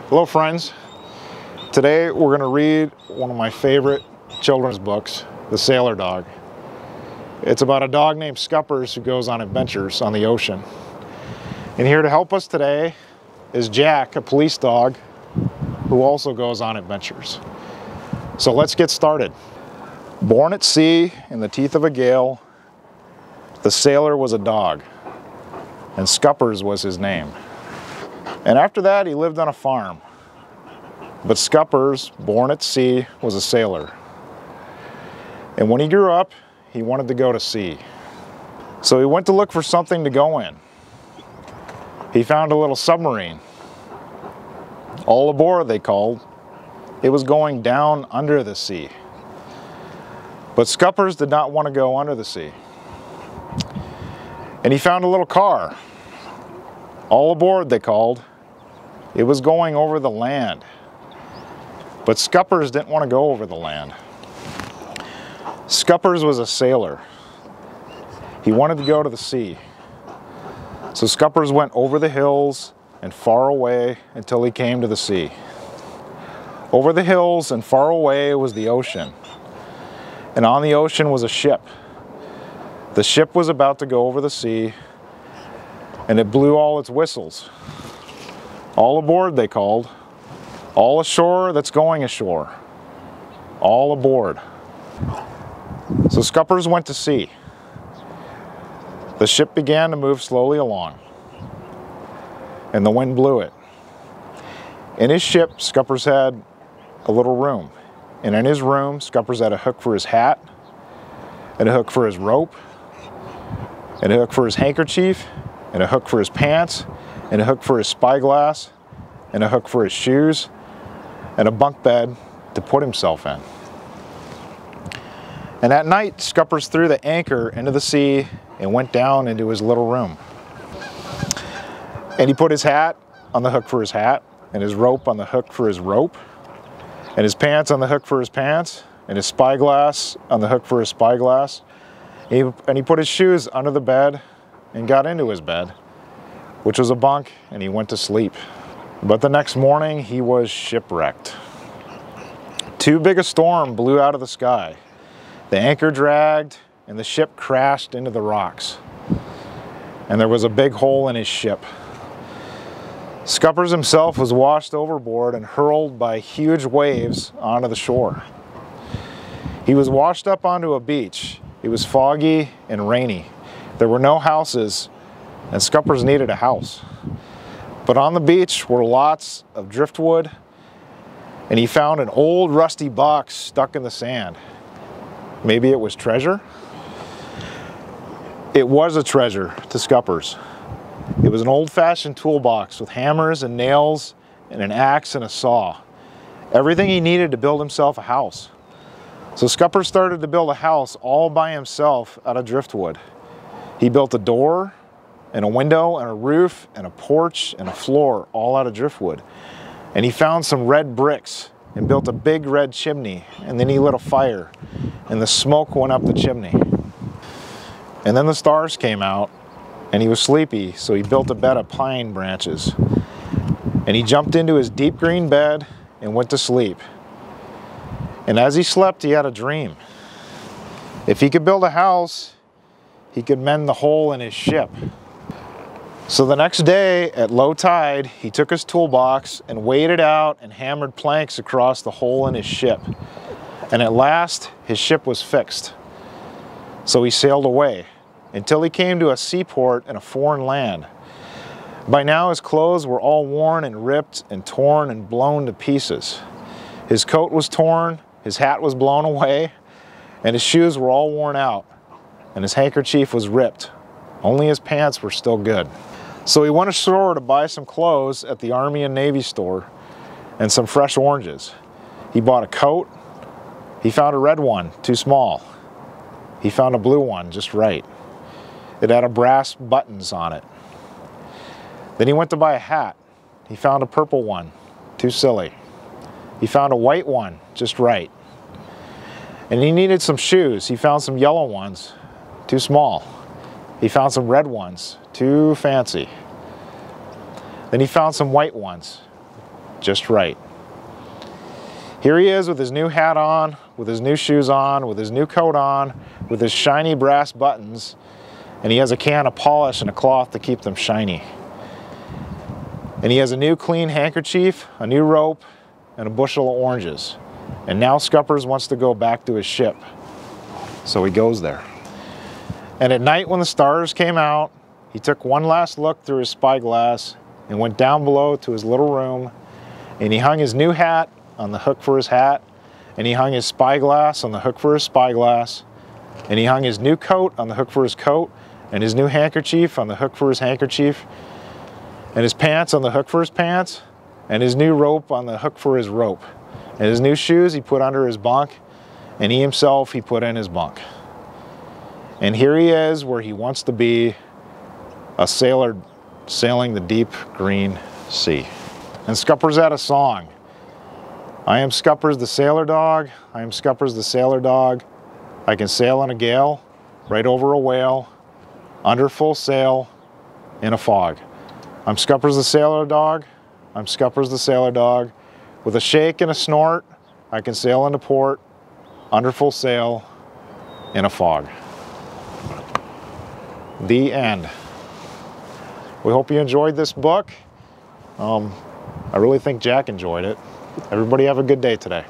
Hello friends. Today we're going to read one of my favorite children's books, The Sailor Dog. It's about a dog named Scuppers who goes on adventures on the ocean. And here to help us today is Jack, a police dog who also goes on adventures. So let's get started. Born at sea in the teeth of a gale, the sailor was a dog, and Scuppers was his name. And after that, he lived on a farm. But Scuppers, born at sea, was a sailor. And when he grew up, he wanted to go to sea. So he went to look for something to go in. He found a little submarine. All aboard, they called. It was going down under the sea. But Scuppers did not want to go under the sea. And he found a little car. All aboard, they called. It was going over the land. But Scuppers didn't want to go over the land. Scuppers was a sailor. He wanted to go to the sea. So Scuppers went over the hills and far away until he came to the sea. Over the hills and far away was the ocean. And on the ocean was a ship. The ship was about to go over the sea, and it blew all its whistles. All aboard, they called. All ashore that's going ashore. All aboard. So Scuppers went to sea. The ship began to move slowly along, and the wind blew it. In his ship, Scuppers had a little room. And in his room, Scuppers had a hook for his hat, and a hook for his rope, and a hook for his handkerchief, and a hook for his pants, and a hook for his spyglass, and a hook for his shoes, and a bunk bed to put himself in. And at night, Scuppers threw the anchor into the sea and went down into his little room. And he put his hat on the hook for his hat, and his rope on the hook for his rope, and his pants on the hook for his pants, and his spyglass on the hook for his spyglass. And he put his shoes under the bed and got into his bed, which was a bunk, and he went to sleep. But the next morning, he was shipwrecked. Too big a storm blew out of the sky. The anchor dragged, and the ship crashed into the rocks. And there was a big hole in his ship. Scuppers himself was washed overboard and hurled by huge waves onto the shore. He was washed up onto a beach. It was foggy and rainy. There were no houses, and Scuppers needed a house. But on the beach were lots of driftwood, and he found an old rusty box stuck in the sand. Maybe it was treasure? It was a treasure to Scuppers. It was an old-fashioned toolbox with hammers and nails and an axe and a saw. Everything he needed to build himself a house. So Scuppers started to build a house all by himself out of driftwood. He built a door and a window and a roof and a porch and a floor all out of driftwood. And he found some red bricks and built a big red chimney, and then he lit a fire and the smoke went up the chimney. And then the stars came out and he was sleepy, so he built a bed of pine branches. And he jumped into his deep green bed and went to sleep. And as he slept, he had a dream. If he could build a house, he could mend the hole in his ship. So the next day, at low tide, he took his toolbox and waded out and hammered planks across the hole in his ship. And at last, his ship was fixed. So he sailed away until he came to a seaport in a foreign land. By now, his clothes were all worn and ripped and torn and blown to pieces. His coat was torn, his hat was blown away, and his shoes were all worn out, and his handkerchief was ripped. Only his pants were still good. So he went ashore to buy some clothes at the Army and Navy store and some fresh oranges. He bought a coat. He found a red one, too small. He found a blue one, just right. It had a brass buttons on it. Then he went to buy a hat. He found a purple one, too silly. He found a white one, just right. And he needed some shoes. He found some yellow ones, too small. He found some red ones, too fancy. Then he found some white ones, just right. Here he is with his new hat on, with his new shoes on, with his new coat on, with his shiny brass buttons, and he has a can of polish and a cloth to keep them shiny. And he has a new clean handkerchief, a new rope, and a bushel of oranges. And now Scuppers wants to go back to his ship. So he goes there. And at night when the stars came out, he took one last look through his spyglass and went down below to his little room, and he hung his new hat on the hook for his hat, and he hung his spyglass on the hook for his spyglass, and he hung his new coat on the hook for his coat, and his new handkerchief on the hook for his handkerchief, and his pants on the hook for his pants, and his new rope on the hook for his rope. And his new shoes he put under his bunk, and he himself he put in his bunk. And here he is where he wants to be, a sailor sailing the deep green sea. And Scuppers had a song. I am Scuppers the sailor dog, I am Scuppers the sailor dog. I can sail in a gale, right over a whale, under full sail, in a fog. I'm Scuppers the sailor dog, I'm Scuppers the sailor dog. With a shake and a snort, I can sail into port, under full sail, in a fog. The end. We hope you enjoyed this book. I really think Jack enjoyed it. Everybody have a good day today.